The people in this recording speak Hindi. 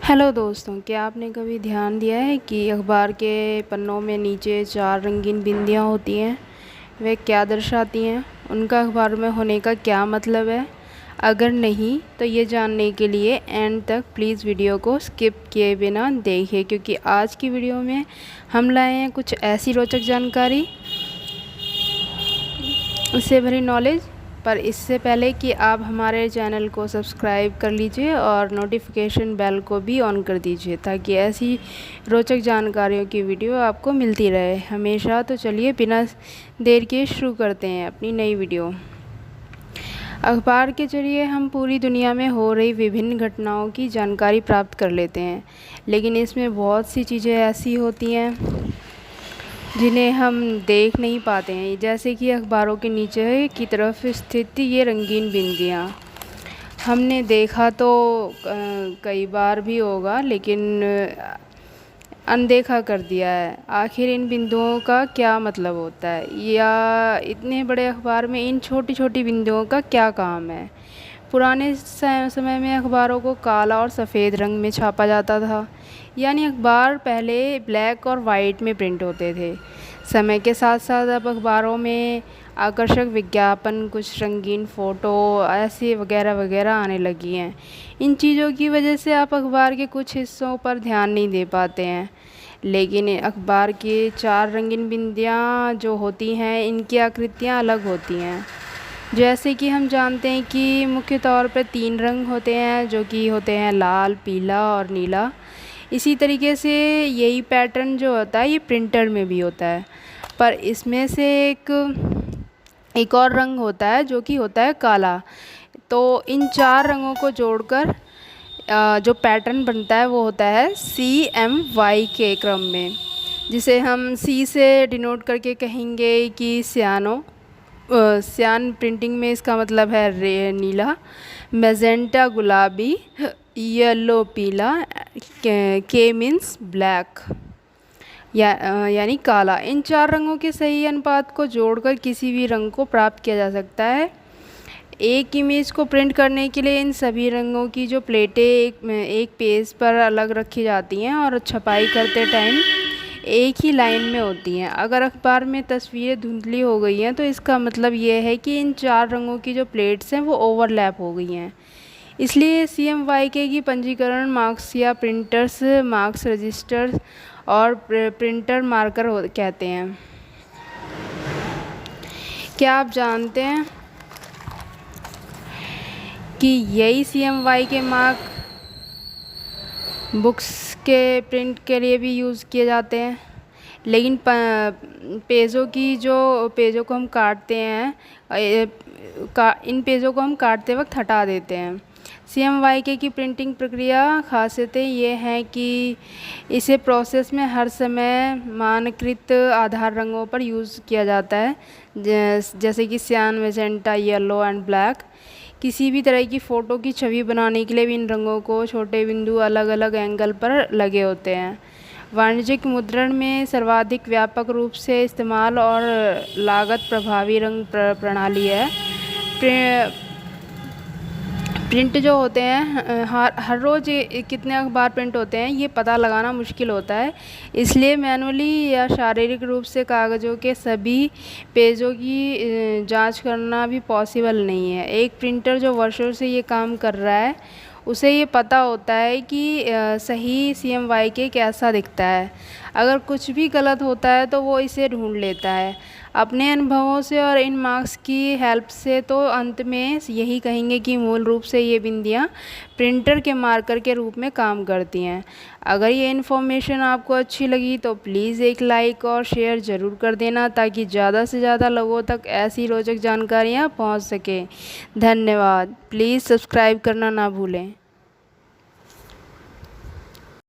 हेलो दोस्तों, क्या आपने कभी ध्यान दिया है कि अखबार के पन्नों में नीचे 4 रंगीन बिंदियाँ होती हैं। वे क्या दर्शाती हैं? उनका अखबार में होने का क्या मतलब है? अगर नहीं तो ये जानने के लिए एंड तक प्लीज़ वीडियो को स्किप किए बिना देखें, क्योंकि आज की वीडियो में हम लाए हैं कुछ ऐसी रोचक जानकारी, उससे भरी नॉलेज। पर इससे पहले कि आप हमारे चैनल को सब्सक्राइब कर लीजिए और नोटिफिकेशन बेल को भी ऑन कर दीजिए, ताकि ऐसी रोचक जानकारियों की वीडियो आपको मिलती रहे हमेशा। तो चलिए बिना देर के शुरू करते हैं अपनी नई वीडियो। अखबार के ज़रिए हम पूरी दुनिया में हो रही विभिन्न घटनाओं की जानकारी प्राप्त कर लेते हैं, लेकिन इसमें बहुत सी चीज़ें ऐसी होती हैं जिन्हें हम देख नहीं पाते हैं, जैसे कि अखबारों के नीचे की तरफ स्थित ये रंगीन बिंदियाँ। हमने देखा तो कई बार भी होगा, लेकिन अनदेखा कर दिया है। आखिर इन बिंदुओं का क्या मतलब होता है, या इतने बड़े अखबार में इन छोटी छोटी बिंदुओं का क्या काम है? पुराने समय में अखबारों को काला और सफ़ेद रंग में छापा जाता था, यानी अखबार पहले ब्लैक और वाइट में प्रिंट होते थे। समय के साथ साथ अब अखबारों में आकर्षक विज्ञापन, कुछ रंगीन फ़ोटो ऐसे वगैरह वगैरह आने लगी हैं। इन चीज़ों की वजह से आप अखबार के कुछ हिस्सों पर ध्यान नहीं दे पाते हैं, लेकिन अखबार की 4 रंगीन बिंदियाँ जो होती हैं, इनकी आकृतियाँ अलग होती हैं। जैसे कि हम जानते हैं कि मुख्य तौर पर 3 रंग होते हैं, जो कि होते हैं लाल, पीला और नीला। इसी तरीके से यही पैटर्न जो होता है ये प्रिंटर में भी होता है, पर इसमें से एक और रंग होता है जो कि होता है काला। तो इन 4 रंगों को जोड़कर जो पैटर्न बनता है वो होता है CMY के क्रम में, जिसे हम C से डिनोट करके कहेंगे कि सियानो। सियान प्रिंटिंग में इसका मतलब है नीला, मैजेंटा गुलाबी, येलो पीला, के मीन्स ब्लैक यानी काला। इन 4 रंगों के सही अनुपात को जोड़कर किसी भी रंग को प्राप्त किया जा सकता है। एक इमेज को प्रिंट करने के लिए इन सभी रंगों की जो प्लेटें एक पेज पर अलग रखी जाती हैं और छपाई करते टाइम एक ही लाइन में होती हैं। अगर अखबार में तस्वीरें धुंधली हो गई हैं तो इसका मतलब ये है कि इन 4 रंगों की जो प्लेट्स हैं वो ओवरलैप हो गई हैं। इसलिए CMYK की पंजीकरण मार्क्स या प्रिंटर्स मार्क्स रजिस्टर्स और प्रिंटर मार्कर कहते हैं। क्या आप जानते हैं कि यही CMYK मार्क बुक्स के प्रिंट के लिए भी यूज़ किए जाते हैं, लेकिन पेजों को हम काटते हैं, इन पेजों को हम काटते वक्त हटा देते हैं। CMYK की प्रिंटिंग प्रक्रिया खासियतें ये हैं कि इसे प्रोसेस में हर समय मानकृत आधार रंगों पर यूज़ किया जाता है, जैसे कि सियान, मैजेंटा, येलो एंड ब्लैक। किसी भी तरह की फ़ोटो की छवि बनाने के लिए भी इन रंगों को छोटे बिंदु अलग अलग एंगल पर लगे होते हैं। वाणिज्यिक मुद्रण में सर्वाधिक व्यापक रूप से इस्तेमाल और लागत प्रभावी रंग प्रणाली है। प्रिंट जो होते हैं, हर रोज़ कितने अखबार प्रिंट होते हैं ये पता लगाना मुश्किल होता है, इसलिए मैनुअली या शारीरिक रूप से कागज़ों के सभी पेजों की जांच करना भी पॉसिबल नहीं है। एक प्रिंटर जो वर्षों से ये काम कर रहा है उसे ये पता होता है कि सही CMYK कैसा दिखता है। अगर कुछ भी गलत होता है तो वो इसे ढूंढ लेता है। अपने अनुभवों से और इन मार्क्स की हेल्प से तो अंत में यही कहेंगे कि मूल रूप से ये बिंदियाँ प्रिंटर के मार्कर के रूप में काम करती हैं। अगर ये इन्फॉर्मेशन आपको अच्छी लगी तो प्लीज़ एक लाइक और शेयर ज़रूर कर देना, ताकि ज़्यादा से ज़्यादा लोगों तक ऐसी रोचक जानकारियाँ पहुँच सकें। धन्यवाद। प्लीज़ सब्सक्राइब करना ना भूलें।